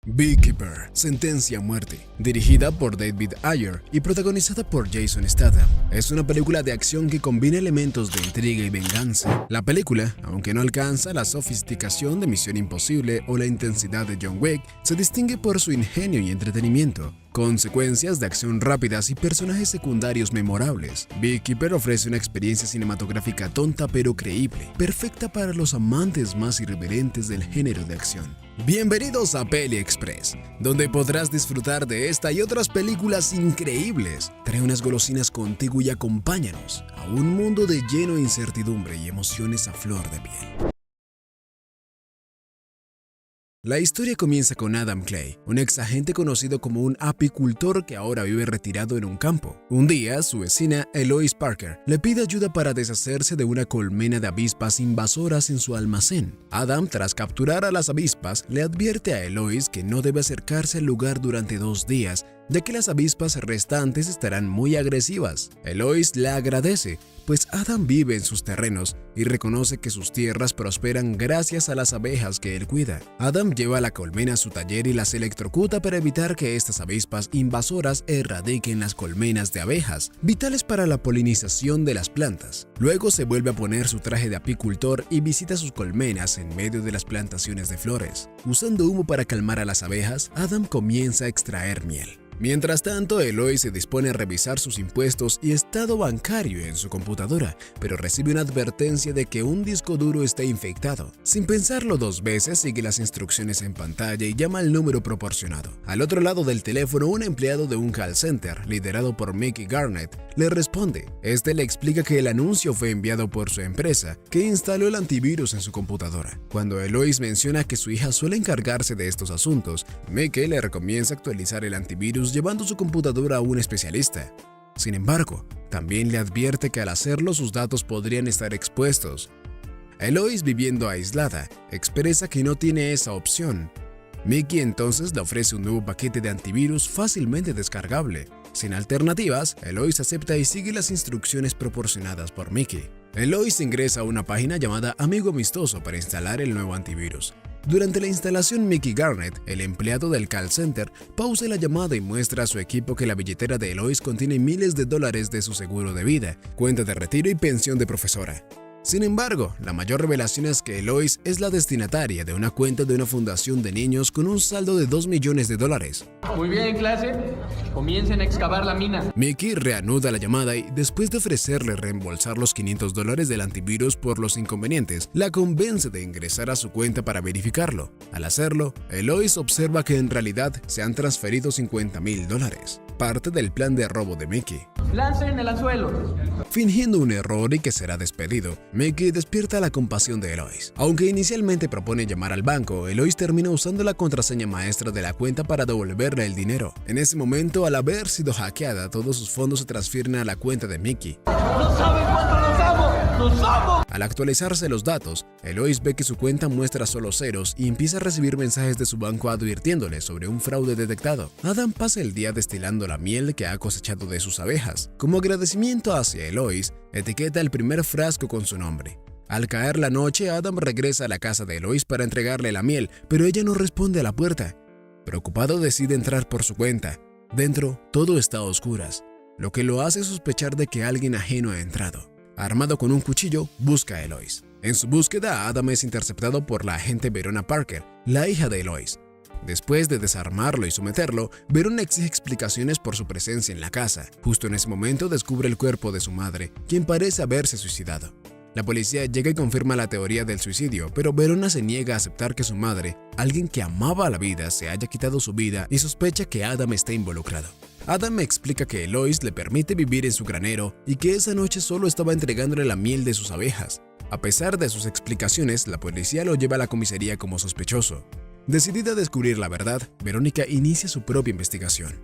Beekeeper, Sentencia a Muerte, dirigida por David Ayer y protagonizada por Jason Statham. Es una película de acción que combina elementos de intriga y venganza. La película, aunque no alcanza la sofisticación de Misión Imposible o la intensidad de John Wick, se distingue por su ingenio y entretenimiento, con secuencias de acción rápidas y personajes secundarios memorables. Beekeeper ofrece una experiencia cinematográfica tonta pero creíble, perfecta para los amantes más irreverentes del género de acción. Bienvenidos a Peli Express, donde podrás disfrutar de esta y otras películas increíbles. Trae unas golosinas contigo y acompáñanos a un mundo de lleno de incertidumbre y emociones a flor de piel. La historia comienza con Adam Clay, un ex agente conocido como un apicultor que ahora vive retirado en un campo. Un día, su vecina Eloise Parker le pide ayuda para deshacerse de una colmena de avispas invasoras en su almacén. Adam, tras capturar a las avispas, le advierte a Eloise que no debe acercarse al lugar durante 2 días, ya que las avispas restantes estarán muy agresivas. Eloise le agradece, pues Adam vive en sus terrenos y reconoce que sus tierras prosperan gracias a las abejas que él cuida. Adam lleva la colmena a su taller y las electrocuta para evitar que estas avispas invasoras erradiquen las colmenas de abejas, vitales para la polinización de las plantas. Luego se vuelve a poner su traje de apicultor y visita sus colmenas en medio de las plantaciones de flores. Usando humo para calmar a las abejas, Adam comienza a extraer miel. Mientras tanto, Eloise se dispone a revisar sus impuestos y estado bancario en su computadora, pero recibe una advertencia de que un disco duro está infectado. Sin pensarlo 2 veces, sigue las instrucciones en pantalla y llama al número proporcionado. Al otro lado del teléfono, un empleado de un call center, liderado por Mickey Garnett, le responde. Este le explica que el anuncio fue enviado por su empresa, que instaló el antivirus en su computadora. Cuando Eloise menciona que su hija suele encargarse de estos asuntos, Mickey le recomienda actualizar el antivirus llevando su computadora a un especialista. Sin embargo, también le advierte que al hacerlo sus datos podrían estar expuestos. Eloise, viviendo aislada, expresa que no tiene esa opción. Mickey entonces le ofrece un nuevo paquete de antivirus fácilmente descargable. Sin alternativas, Eloise acepta y sigue las instrucciones proporcionadas por Mickey. Eloise ingresa a una página llamada Amigo Amistoso para instalar el nuevo antivirus. Durante la instalación, Mickey Garnett, el empleado del call center, pausa la llamada y muestra a su equipo que la billetera de Eloise contiene miles de dólares de su seguro de vida, cuenta de retiro y pensión de profesora. Sin embargo, la mayor revelación es que Eloise es la destinataria de una cuenta de una fundación de niños con un saldo de $2 millones. Muy bien, clase. Comiencen a excavar la mina. Mickey reanuda la llamada y, después de ofrecerle reembolsar los $500 del antivirus por los inconvenientes, la convence de ingresar a su cuenta para verificarlo. Al hacerlo, Eloise observa que en realidad se han transferido $50,000, parte del plan de robo de Mickey. Lancen el anzuelo. Fingiendo un error y que será despedido, Mickey despierta la compasión de Eloise. Aunque inicialmente propone llamar al banco, Eloise termina usando la contraseña maestra de la cuenta para devolverle el dinero. En ese momento, al haber sido hackeada, todos sus fondos se transfieren a la cuenta de Mickey. ¡No saben cuánto nos amo! ¡Nos amo! Al actualizarse los datos, Eloise ve que su cuenta muestra solo ceros y empieza a recibir mensajes de su banco advirtiéndole sobre un fraude detectado. Adam pasa el día destilando la miel que ha cosechado de sus abejas. Como agradecimiento hacia Eloise, etiqueta el primer frasco con su nombre. Al caer la noche, Adam regresa a la casa de Eloise para entregarle la miel, pero ella no responde a la puerta. Preocupado, decide entrar por su cuenta. Dentro, todo está a oscuras, lo que lo hace sospechar de que alguien ajeno ha entrado. Armado con un cuchillo, busca a Eloise. En su búsqueda, Adam es interceptado por la agente Verona Parker, la hija de Eloise. Después de desarmarlo y someterlo, Verona exige explicaciones por su presencia en la casa. Justo en ese momento descubre el cuerpo de su madre, quien parece haberse suicidado. La policía llega y confirma la teoría del suicidio, pero Verona se niega a aceptar que su madre, alguien que amaba la vida, se haya quitado su vida y sospecha que Adam está involucrado. Adam explica que Eloise le permite vivir en su granero y que esa noche solo estaba entregándole la miel de sus abejas. A pesar de sus explicaciones, la policía lo lleva a la comisaría como sospechoso. Decidida a descubrir la verdad, Verónica inicia su propia investigación.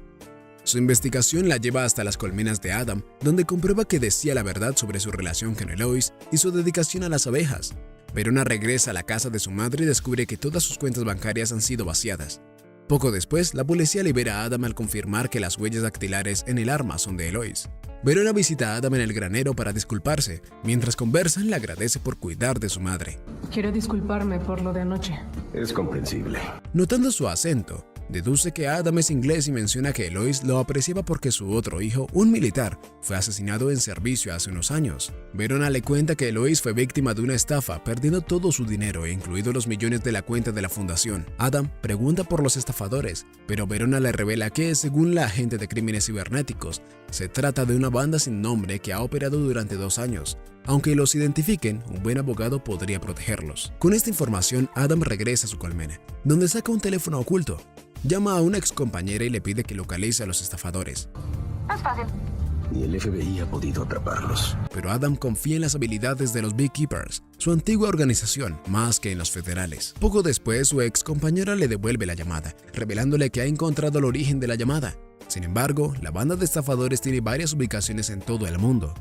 Su investigación la lleva hasta las colmenas de Adam, donde comprueba que decía la verdad sobre su relación con Eloise y su dedicación a las abejas. Verona regresa a la casa de su madre y descubre que todas sus cuentas bancarias han sido vaciadas. Poco después, la policía libera a Adam al confirmar que las huellas dactilares en el arma son de Eloise. Verona visita a Adam en el granero para disculparse. Mientras conversan, le agradece por cuidar de su madre. Quiero disculparme por lo de anoche. Es comprensible. Notando su acento, Deduce que Adam es inglés y menciona que Eloise lo apreciaba porque su otro hijo, un militar, fue asesinado en servicio hace unos años. Verona le cuenta que Eloise fue víctima de una estafa, perdiendo todo su dinero, incluidos los millones de la cuenta de la fundación. Adam pregunta por los estafadores, pero Verona le revela que, según la agente de crímenes cibernéticos, se trata de una banda sin nombre que ha operado durante 2 años. Aunque los identifiquen, un buen abogado podría protegerlos. Con esta información, Adam regresa a su colmena, donde saca un teléfono oculto. Llama a una ex compañera y le pide que localice a los estafadores. Es fácil. Ni el FBI ha podido atraparlos. Pero Adam confía en las habilidades de los Beekeepers, su antigua organización, más que en los federales. Poco después, su ex compañera le devuelve la llamada, revelándole que ha encontrado el origen de la llamada. Sin embargo, la banda de estafadores tiene varias ubicaciones en todo el mundo.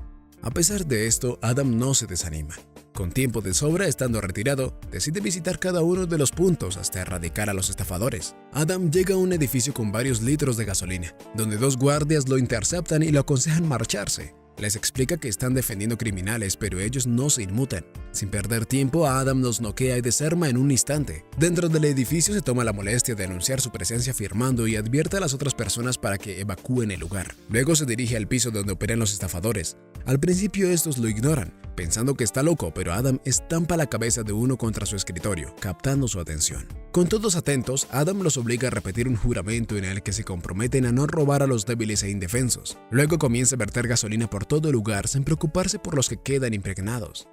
A pesar de esto, Adam no se desanima. Con tiempo de sobra, estando retirado, decide visitar cada uno de los puntos hasta erradicar a los estafadores. Adam llega a un edificio con varios litros de gasolina, donde 2 guardias lo interceptan y lo aconsejan marcharse. Les explica que están defendiendo criminales, pero ellos no se inmutan. Sin perder tiempo, Adam los noquea y desarma en un instante. Dentro del edificio se toma la molestia de anunciar su presencia firmando y advierte a las otras personas para que evacúen el lugar. Luego se dirige al piso donde operan los estafadores. Al principio estos lo ignoran, pensando que está loco, pero Adam estampa la cabeza de uno contra su escritorio, captando su atención. Con todos atentos, Adam los obliga a repetir un juramento en el que se comprometen a no robar a los débiles e indefensos. Luego comienza a verter gasolina por todo el lugar sin preocuparse por los que quedan impregnados.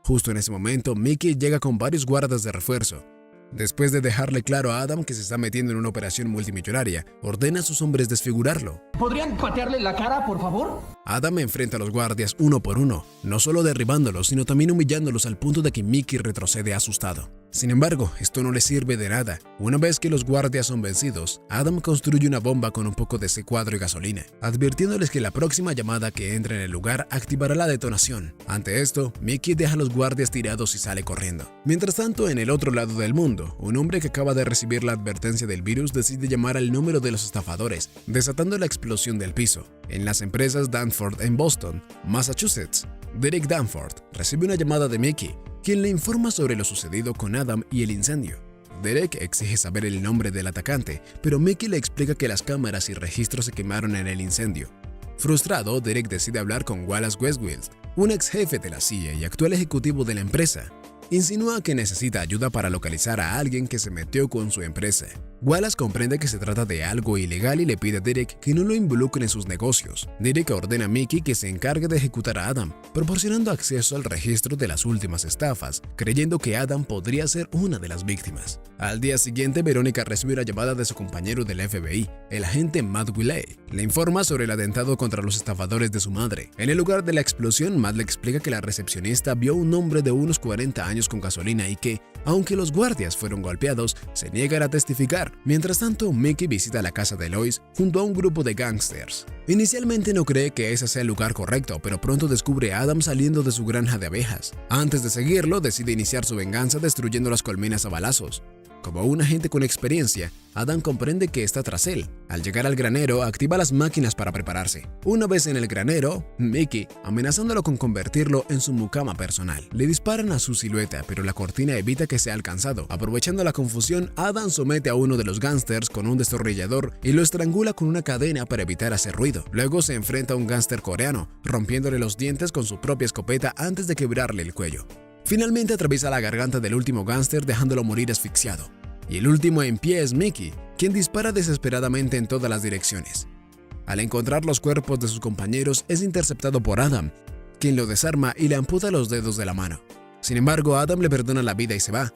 Justo en ese momento, Mickey llega con varios guardas de refuerzo. Después de dejarle claro a Adam que se está metiendo en una operación multimillonaria, ordena a sus hombres desfigurarlo. ¿Podrían patearle la cara, por favor? Adam enfrenta a los guardias uno por uno, no solo derribándolos, sino también humillándolos al punto de que Mickey retrocede asustado. Sin embargo, esto no le sirve de nada. Una vez que los guardias son vencidos, Adam construye una bomba con un poco de C4 y gasolina, advirtiéndoles que la próxima llamada que entre en el lugar activará la detonación. Ante esto, Mickey deja a los guardias tirados y sale corriendo. Mientras tanto, en el otro lado del mundo, un hombre que acaba de recibir la advertencia del virus decide llamar al número de los estafadores, desatando la explosión del piso. En las empresas Danforth en Boston, Massachusetts, Derek Danforth recibe una llamada de Mickey, quien le informa sobre lo sucedido con Adam y el incendio. Derek exige saber el nombre del atacante, pero Mickey le explica que las cámaras y registros se quemaron en el incendio. Frustrado, Derek decide hablar con Wallace Westfield, un ex jefe de la CIA y actual ejecutivo de la empresa. Insinúa que necesita ayuda para localizar a alguien que se metió con su empresa. Wallace comprende que se trata de algo ilegal y le pide a Derek que no lo involucre en sus negocios. Derek ordena a Mickey que se encargue de ejecutar a Adam, proporcionando acceso al registro de las últimas estafas, creyendo que Adam podría ser una de las víctimas. Al día siguiente, Verónica recibe una llamada de su compañero del FBI, el agente Matt Willey. Le informa sobre el atentado contra los estafadores de su madre. En el lugar de la explosión, Matt le explica que la recepcionista vio a un hombre de unos 40 años con gasolina y que, aunque los guardias fueron golpeados, se niegan a testificar. Mientras tanto, Mickey visita la casa de Lois junto a un grupo de gángsters. Inicialmente no cree que ese sea el lugar correcto, pero pronto descubre a Adam saliendo de su granja de abejas. Antes de seguirlo, decide iniciar su venganza destruyendo las colmenas a balazos. Como un agente con experiencia, Adam comprende que está tras él. Al llegar al granero, activa las máquinas para prepararse. Una vez en el granero, Mickey, amenazándolo con convertirlo en su mucama personal. Le disparan a su silueta, pero la cortina evita que sea alcanzado. Aprovechando la confusión, Adam somete a uno de los gángsters con un destornillador y lo estrangula con una cadena para evitar hacer ruido. Luego se enfrenta a un gángster coreano, rompiéndole los dientes con su propia escopeta antes de quebrarle el cuello. Finalmente atraviesa la garganta del último gángster dejándolo morir asfixiado. Y el último en pie es Mickey, quien dispara desesperadamente en todas las direcciones. Al encontrar los cuerpos de sus compañeros, es interceptado por Adam, quien lo desarma y le amputa los dedos de la mano. Sin embargo, Adam le perdona la vida y se va.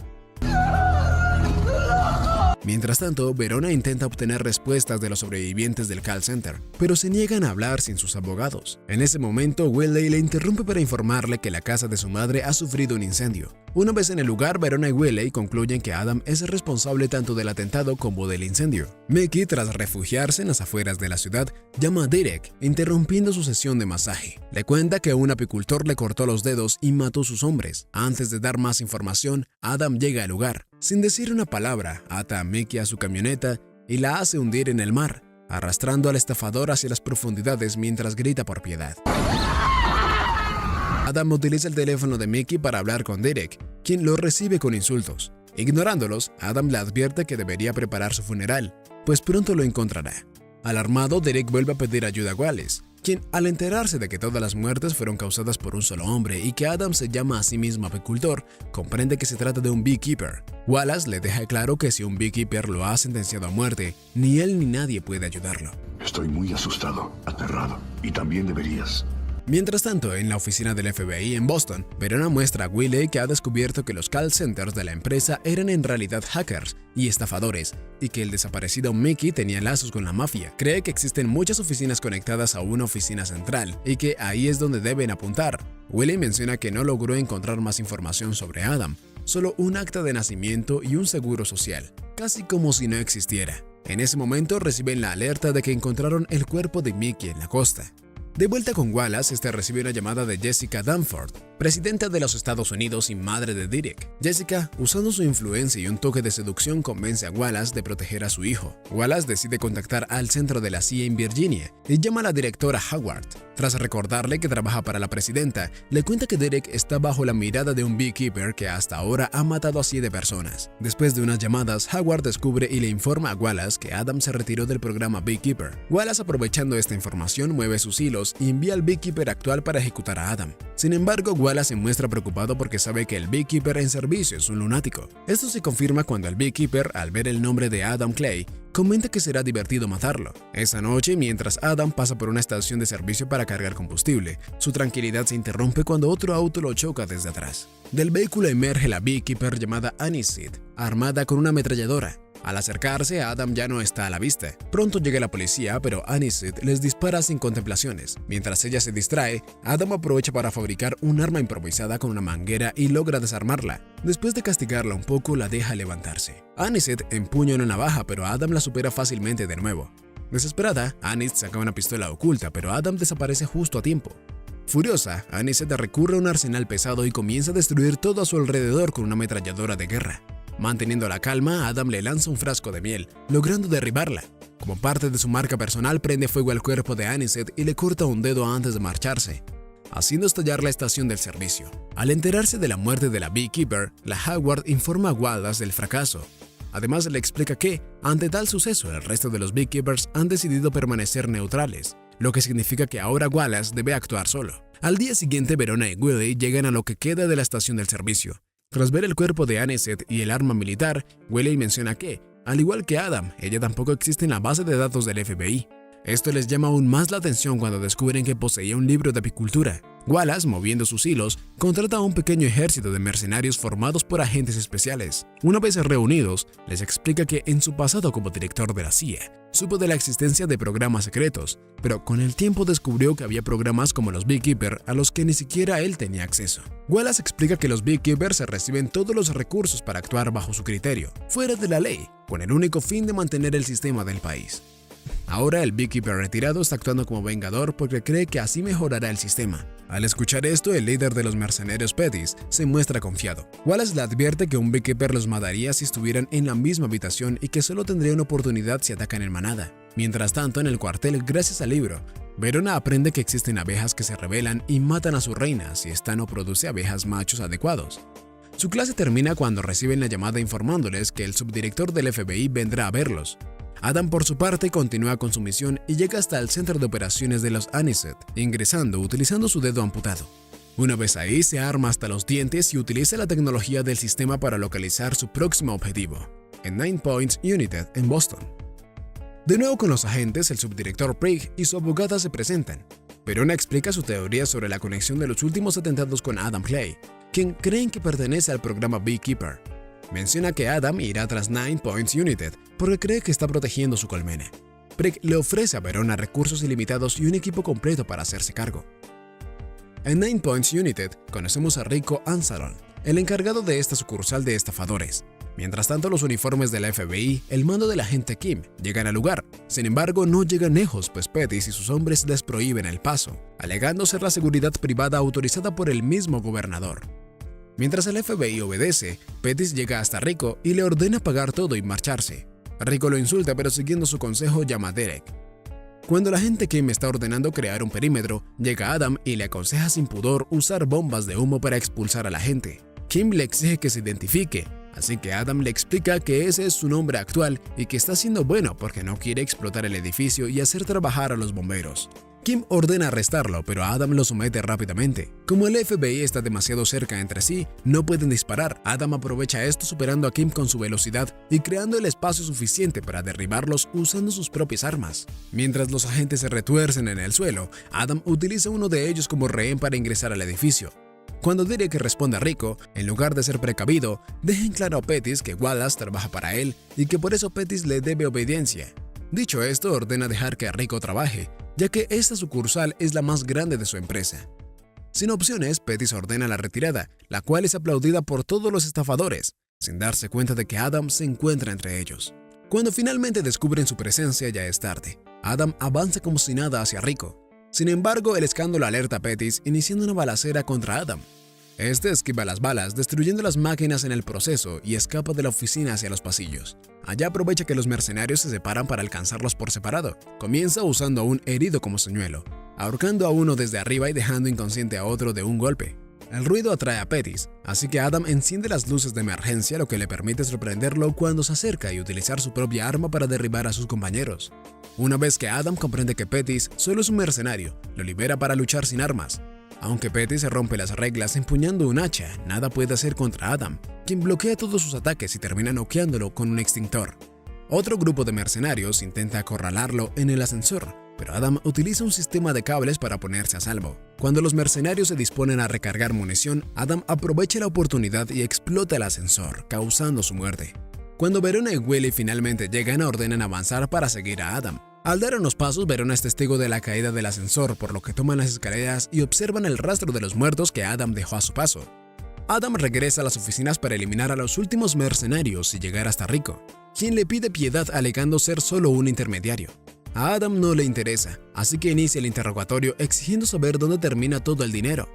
Mientras tanto, Verona intenta obtener respuestas de los sobrevivientes del call center, pero se niegan a hablar sin sus abogados. En ese momento, Willey le interrumpe para informarle que la casa de su madre ha sufrido un incendio. Una vez en el lugar, Verona y Willey concluyen que Adam es el responsable tanto del atentado como del incendio. Mickey, tras refugiarse en las afueras de la ciudad, llama a Derek, interrumpiendo su sesión de masaje. Le cuenta que un apicultor le cortó los dedos y mató a sus hombres. Antes de dar más información, Adam llega al lugar. Sin decir una palabra, ata a Mickey a su camioneta y la hace hundir en el mar, arrastrando al estafador hacia las profundidades mientras grita por piedad. Adam utiliza el teléfono de Mickey para hablar con Derek, quien lo recibe con insultos. Ignorándolos, Adam le advierte que debería preparar su funeral, pues pronto lo encontrará. Alarmado, Derek vuelve a pedir ayuda a Wallace, quien, al enterarse de que todas las muertes fueron causadas por un solo hombre y que Adam se llama a sí mismo apicultor, comprende que se trata de un beekeeper. Wallace le deja claro que si un beekeeper lo ha sentenciado a muerte, ni él ni nadie puede ayudarlo. Estoy muy asustado, aterrado, y también deberías. Mientras tanto, en la oficina del FBI en Boston, Verona muestra a Wiley que ha descubierto que los call centers de la empresa eran en realidad hackers y estafadores, y que el desaparecido Mickey tenía lazos con la mafia. Cree que existen muchas oficinas conectadas a una oficina central, y que ahí es donde deben apuntar. Wiley menciona que no logró encontrar más información sobre Adam, solo un acta de nacimiento y un seguro social, casi como si no existiera. En ese momento reciben la alerta de que encontraron el cuerpo de Mickey en la costa. De vuelta con Wallace, recibe una llamada de Jessica Danforth, presidenta de los Estados Unidos y madre de Derek. Jessica, usando su influencia y un toque de seducción, convence a Wallace de proteger a su hijo. Wallace decide contactar al centro de la CIA en Virginia y llama a la directora Howard. Tras recordarle que trabaja para la presidenta, le cuenta que Derek está bajo la mirada de un beekeeper que hasta ahora ha matado a 7 personas. Después de unas llamadas, Howard descubre y le informa a Wallace que Adam se retiró del programa Beekeeper. Wallace, aprovechando esta información, mueve sus hilos y envía al beekeeper actual para ejecutar a Adam. Sin embargo, Wallace se muestra preocupado porque sabe que el beekeeper en servicio es un lunático. Esto se confirma cuando el beekeeper, al ver el nombre de Adam Clay, comenta que será divertido matarlo. Esa noche, mientras Adam pasa por una estación de servicio para cargar combustible, su tranquilidad se interrumpe cuando otro auto lo choca desde atrás. Del vehículo emerge la beekeeper llamada Anisid, armada con una ametralladora. Al acercarse, Adam ya no está a la vista. Pronto llega la policía, pero Anisid les dispara sin contemplaciones. Mientras ella se distrae, Adam aprovecha para fabricar un arma improvisada con una manguera y logra desarmarla. Después de castigarla un poco, la deja levantarse. Anisid empuña una navaja, pero Adam la supera fácilmente de nuevo. Desesperada, Anisid saca una pistola oculta, pero Adam desaparece justo a tiempo. Furiosa, Anisid recurre a un arsenal pesado y comienza a destruir todo a su alrededor con una ametralladora de guerra. Manteniendo la calma, Adam le lanza un frasco de miel, logrando derribarla. Como parte de su marca personal, prende fuego al cuerpo de Anisid y le corta un dedo antes de marcharse, haciendo estallar la estación del servicio. Al enterarse de la muerte de la beekeeper, la Howard informa a Wallace del fracaso. Además, le explica que, ante tal suceso, el resto de los beekeepers han decidido permanecer neutrales, lo que significa que ahora Wallace debe actuar solo. Al día siguiente, Verona y Wiley llegan a lo que queda de la estación del servicio. Tras ver el cuerpo de Anisid y el arma militar, Wiley menciona que, al igual que Adam, ella tampoco existe en la base de datos del FBI. Esto les llama aún más la atención cuando descubren que poseía un libro de apicultura. Wallace, moviendo sus hilos, contrata a un pequeño ejército de mercenarios formados por agentes especiales. Una vez reunidos, les explica que en su pasado como director de la CIA, supo de la existencia de programas secretos, pero con el tiempo descubrió que había programas como los Beekeeper a los que ni siquiera él tenía acceso. Wallace explica que los Beekeepers reciben todos los recursos para actuar bajo su criterio, fuera de la ley, con el único fin de mantener el sistema del país. Ahora el beekeeper retirado está actuando como vengador porque cree que así mejorará el sistema. Al escuchar esto, el líder de los mercenarios Pettis se muestra confiado. Wallace le advierte que un beekeeper los mataría si estuvieran en la misma habitación y que solo tendría una oportunidad si atacan en manada. Mientras tanto, en el cuartel, gracias al libro, Verona aprende que existen abejas que se rebelan y matan a su reina si ésta no produce abejas machos adecuados. Su clase termina cuando reciben la llamada informándoles que el subdirector del FBI vendrá a verlos. Adam, por su parte, continúa con su misión y llega hasta el centro de operaciones de los Anisid, ingresando utilizando su dedo amputado. Una vez ahí, se arma hasta los dientes y utiliza la tecnología del sistema para localizar su próximo objetivo, en 9 Points United en Boston. De nuevo con los agentes, el subdirector Prigg y su abogada se presentan. Verona explica su teoría sobre la conexión de los últimos atentados con Adam Clay, quien creen que pertenece al programa Beekeeper. Menciona que Adam irá tras 9 Points United porque cree que está protegiendo su colmena. Prigg le ofrece a Verona recursos ilimitados y un equipo completo para hacerse cargo. En 9 Points United conocemos a Rico Ansalon, el encargado de esta sucursal de estafadores. Mientras tanto, los uniformes de la FBI, el mando del agente Kim, llegan al lugar. Sin embargo, no llegan lejos, pues Pettis y sus hombres les prohíben el paso, alegando ser la seguridad privada autorizada por el mismo gobernador. Mientras el FBI obedece, Pettis llega hasta Rico y le ordena pagar todo y marcharse. Rico lo insulta, pero siguiendo su consejo llama a Derek. Cuando la gente Kim está ordenando crear un perímetro, llega Adam y le aconseja sin pudor usar bombas de humo para expulsar a la gente. Kim le exige que se identifique, Así que Adam le explica que ese es su nombre actual y que está siendo bueno porque no quiere explotar el edificio y hacer trabajar a los bomberos. Kim ordena arrestarlo, pero Adam lo somete rápidamente. Como el FBI está demasiado cerca entre sí, no pueden disparar. Adam aprovecha esto superando a Kim con su velocidad y creando el espacio suficiente para derribarlos usando sus propias armas. Mientras los agentes se retuercen en el suelo, Adam utiliza uno de ellos como rehén para ingresar al edificio. Cuando Derek responde a Rico, en lugar de ser precavido, deja en claro a Pettis que Wallace trabaja para él y que por eso Pettis le debe obediencia. Dicho esto, ordena dejar que Rico trabaje, ya que esta sucursal es la más grande de su empresa. Sin opciones, Pettis ordena la retirada, la cual es aplaudida por todos los estafadores, sin darse cuenta de que Adam se encuentra entre ellos. Cuando finalmente descubren su presencia, ya es tarde. Adam avanza como si nada hacia Rico. Sin embargo, el escándalo alerta a Pettis, iniciando una balacera contra Adam. Este esquiva las balas, destruyendo las máquinas en el proceso y escapa de la oficina hacia los pasillos. Allá aprovecha que los mercenarios se separan para alcanzarlos por separado. Comienza usando a un herido como señuelo, ahorcando a uno desde arriba y dejando inconsciente a otro de un golpe. El ruido atrae a Pettis, así que Adam enciende las luces de emergencia, lo que le permite sorprenderlo cuando se acerca y utilizar su propia arma para derribar a sus compañeros. Una vez que Adam comprende que Pettis solo es un mercenario, lo libera para luchar sin armas. Aunque Pettis se rompe las reglas empuñando un hacha, nada puede hacer contra Adam, quien bloquea todos sus ataques y termina noqueándolo con un extintor. Otro grupo de mercenarios intenta acorralarlo en el ascensor, pero Adam utiliza un sistema de cables para ponerse a salvo. Cuando los mercenarios se disponen a recargar munición, Adam aprovecha la oportunidad y explota el ascensor, causando su muerte. Cuando Verona y Willie finalmente llegan, ordenan avanzar para seguir a Adam. Al dar unos pasos, Verona es testigo de la caída del ascensor, por lo que toman las escaleras y observan el rastro de los muertos que Adam dejó a su paso. Adam regresa a las oficinas para eliminar a los últimos mercenarios y llegar hasta Rico, quien le pide piedad alegando ser solo un intermediario. A Adam no le interesa, así que inicia el interrogatorio exigiendo saber dónde termina todo el dinero.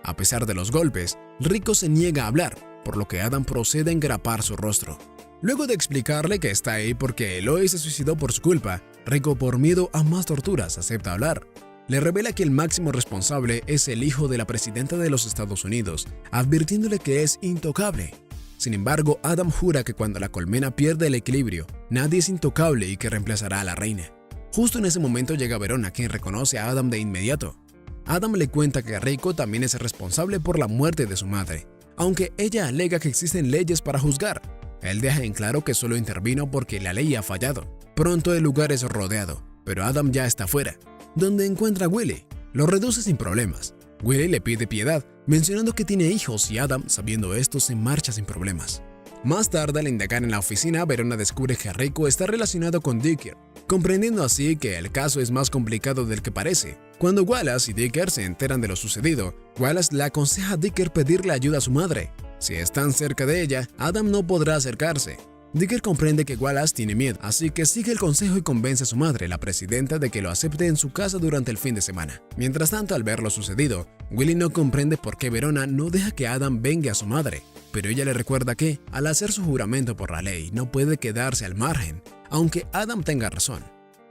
A pesar de los golpes, Rico se niega a hablar, por lo que Adam procede a engrapar su rostro. Luego de explicarle que está ahí porque Eloy se suicidó por su culpa, Rico, por miedo a más torturas, acepta hablar. Le revela que el máximo responsable es el hijo de la presidenta de los Estados Unidos, advirtiéndole que es intocable. Sin embargo, Adam jura que cuando la colmena pierde el equilibrio, nadie es intocable y que reemplazará a la reina. Justo en ese momento llega Verona, quien reconoce a Adam de inmediato. Adam le cuenta que Rico también es responsable por la muerte de su madre, aunque ella alega que existen leyes para juzgar. Él deja en claro que solo intervino porque la ley ha fallado. Pronto el lugar es rodeado, pero Adam ya está fuera, donde encuentra a Willie. Lo reduce sin problemas. Willie le pide piedad, mencionando que tiene hijos y Adam, sabiendo esto, se marcha sin problemas. Más tarde, al indagar en la oficina, Verona descubre que Rico está relacionado con Dicker, comprendiendo así que el caso es más complicado del que parece. Cuando Wallace y Dicker se enteran de lo sucedido, Wallace le aconseja a Dicker pedirle ayuda a su madre. Si están cerca de ella, Adam no podrá acercarse. Dicker comprende que Wallace tiene miedo, así que sigue el consejo y convence a su madre, la presidenta, de que lo acepte en su casa durante el fin de semana. Mientras tanto, al ver lo sucedido, Willie no comprende por qué Verona no deja que Adam vengue a su madre, pero ella le recuerda que, al hacer su juramento por la ley, no puede quedarse al margen, aunque Adam tenga razón.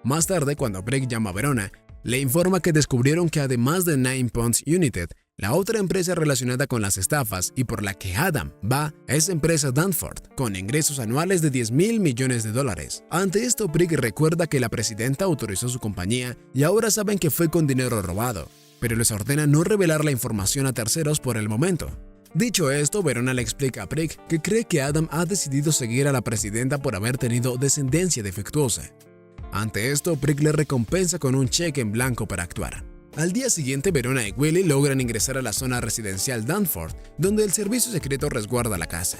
Más tarde, cuando Brick llama a Verona, le informa que descubrieron que además de Nine Points United, la otra empresa relacionada con las estafas y por la que Adam va es empresa Danforth, con ingresos anuales de $10,000 millones. Ante esto, Brick recuerda que la presidenta autorizó su compañía y ahora saben que fue con dinero robado, pero les ordena no revelar la información a terceros por el momento. Dicho esto, Verona le explica a Brick que cree que Adam ha decidido seguir a la presidenta por haber tenido descendencia defectuosa. Ante esto, Brick le recompensa con un cheque en blanco para actuar. Al día siguiente, Verona y Willie logran ingresar a la zona residencial Danforth, donde el servicio secreto resguarda la casa.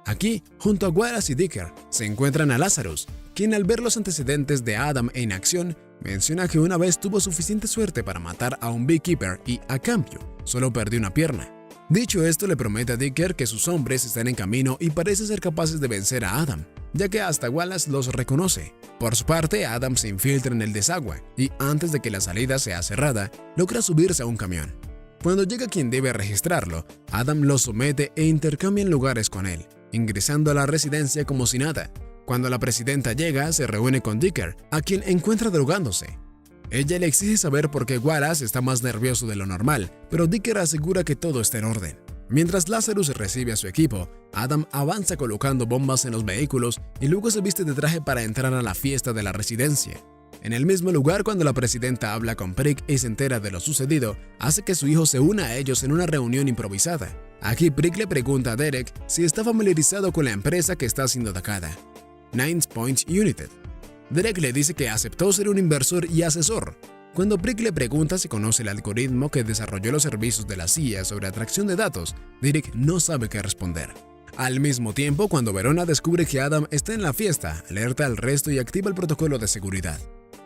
Aquí, junto a Wallace y Dicker, se encuentran a Lazarus, quien al ver los antecedentes de Adam en acción, menciona que una vez tuvo suficiente suerte para matar a un beekeeper y, a cambio, solo perdió una pierna. Dicho esto, le promete a Dicker que sus hombres están en camino y parece ser capaces de vencer a Adam, ya que hasta Wallace los reconoce. Por su parte, Adam se infiltra en el desagüe y, antes de que la salida sea cerrada, logra subirse a un camión. Cuando llega quien debe registrarlo, Adam lo somete e intercambian lugares con él, ingresando a la residencia como si nada. Cuando la presidenta llega, se reúne con Dicker, a quien encuentra drogándose. Ella le exige saber por qué Wallace está más nervioso de lo normal, pero Dicker asegura que todo está en orden. Mientras Lazarus recibe a su equipo, Adam avanza colocando bombas en los vehículos y luego se viste de traje para entrar a la fiesta de la residencia. En el mismo lugar, cuando la presidenta habla con Prick y se entera de lo sucedido, hace que su hijo se una a ellos en una reunión improvisada. Aquí Prick le pregunta a Derek si está familiarizado con la empresa que está siendo atacada, Nines Point United. Derek le dice que aceptó ser un inversor y asesor. Cuando Prick le pregunta si conoce el algoritmo que desarrolló los servicios de la CIA sobre atracción de datos, Derek no sabe qué responder. Al mismo tiempo, cuando Verona descubre que Adam está en la fiesta, alerta al resto y activa el protocolo de seguridad.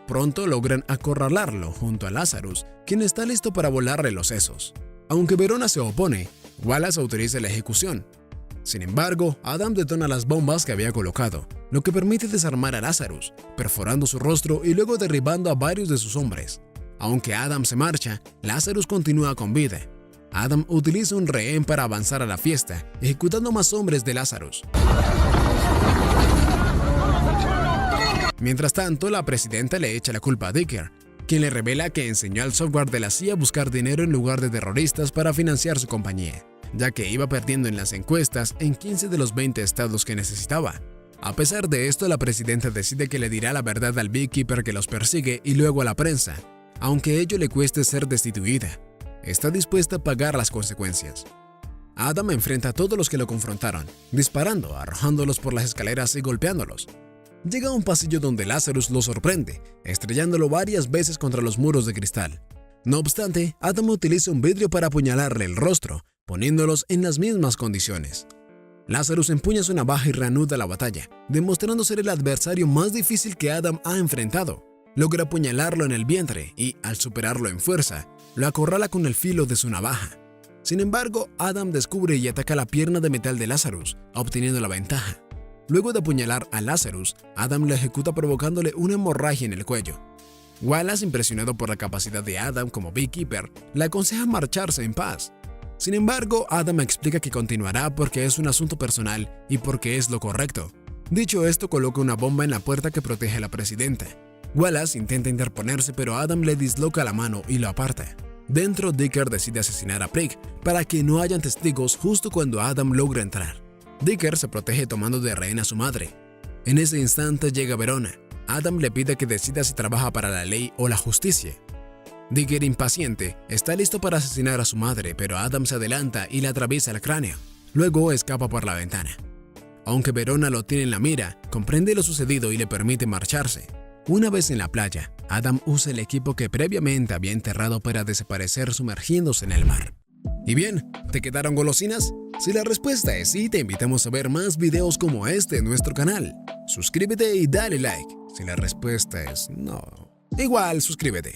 Pronto logran acorralarlo junto a Lazarus, quien está listo para volarle los sesos. Aunque Verona se opone, Wallace autoriza la ejecución. Sin embargo, Adam detona las bombas que había colocado, lo que permite desarmar a Lazarus, perforando su rostro y luego derribando a varios de sus hombres. Aunque Adam se marcha, Lazarus continúa con vida. Adam utiliza un rehén para avanzar a la fiesta, ejecutando más hombres de Lazarus. Mientras tanto, la presidenta le echa la culpa a Dicker, quien le revela que enseñó al software de la CIA a buscar dinero en lugar de terroristas para financiar su compañía, ya que iba perdiendo en las encuestas en 15 de los 20 estados que necesitaba. A pesar de esto, la presidenta decide que le dirá la verdad al beekeeper que los persigue y luego a la prensa, aunque ello le cueste ser destituida. Está dispuesta a pagar las consecuencias. Adam enfrenta a todos los que lo confrontaron, disparando, arrojándolos por las escaleras y golpeándolos. Llega a un pasillo donde Lazarus lo sorprende, estrellándolo varias veces contra los muros de cristal. No obstante, Adam utiliza un vidrio para apuñalarle el rostro, poniéndolos en las mismas condiciones. Lazarus empuña su navaja y reanuda la batalla, demostrando ser el adversario más difícil que Adam ha enfrentado. Logra apuñalarlo en el vientre y, al superarlo en fuerza, lo acorrala con el filo de su navaja. Sin embargo, Adam descubre y ataca la pierna de metal de Lazarus, obteniendo la ventaja. Luego de apuñalar a Lazarus, Adam lo ejecuta provocándole una hemorragia en el cuello. Wallace, impresionado por la capacidad de Adam como beekeeper, le aconseja marcharse en paz. Sin embargo, Adam explica que continuará porque es un asunto personal y porque es lo correcto. Dicho esto, coloca una bomba en la puerta que protege a la presidenta. Wallace intenta interponerse, pero Adam le disloca la mano y lo aparta. Dentro, Dicker decide asesinar a Prick para que no hayan testigos justo cuando Adam logra entrar. Dicker se protege tomando de rehén a su madre. En ese instante llega Verona. Adam le pide que decida si trabaja para la ley o la justicia. Dicker, impaciente, está listo para asesinar a su madre, pero Adam se adelanta y le atraviesa el cráneo. Luego escapa por la ventana. Aunque Verona lo tiene en la mira, comprende lo sucedido y le permite marcharse. Una vez en la playa, Adam usa el equipo que previamente había enterrado para desaparecer sumergiéndose en el mar. Y bien, ¿te quedaron golosinas? Si la respuesta es sí, te invitamos a ver más videos como este en nuestro canal. Suscríbete y dale like. Si la respuesta es no, igual suscríbete.